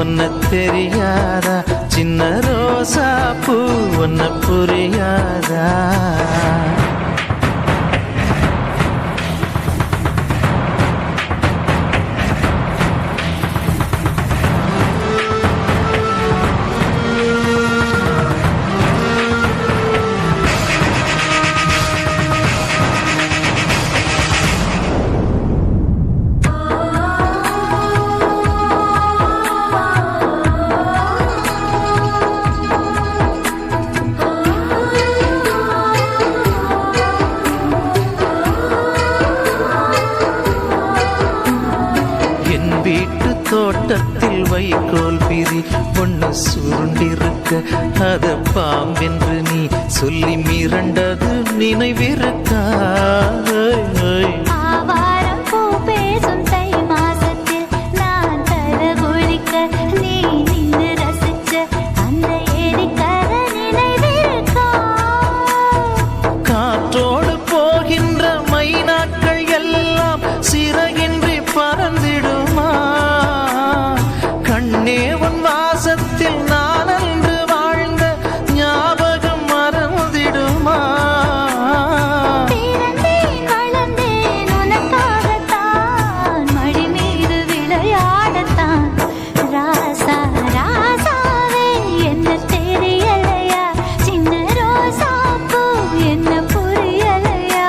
ஒன்ன தெரியாதா சின்ன ரோசா பூ ஒன்ன புரியாதா வீட்டு தோட்டத்தில் வைக்கோல் பிரி ஒன்னு சுருண்டிருக்க அத பாம்பென்று நீ சொல்லி மிரண்டது நினைவிருக்கா காற்றோடு போகின்ற மைனாக்கள் எல்லாம் சிறகின்றி பறந்திடுமா கண்ணே உன் வாசத்தில் நான் அன்று வாழ்ந்த ஞாபகம் மறந்திடுமா வளர்ந்தேன் உனக்காகத்தான் மடி மீது விளையாடத்தான் ராசா ராசாவே என்ன தெரியலையா சின்ன ரோசா பூ என்ன புரியலையா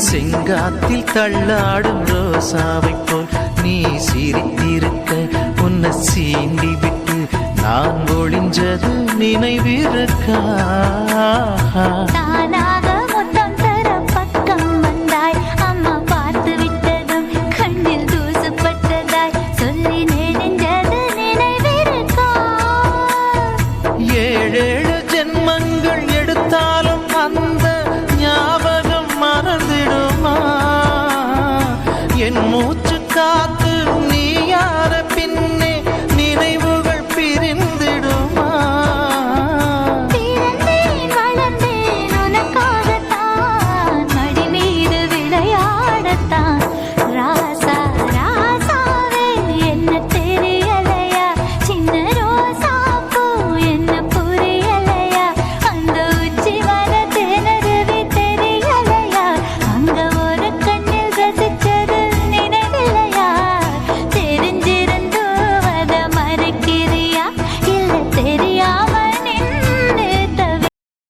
செங்காத்தில் தள்ளாடும் ரோசாவை போல் நீ சிரித்திருக்க உன்னை சீண்டி விட்டு நான் ஒளிஞ்சது நினைவிருக்கா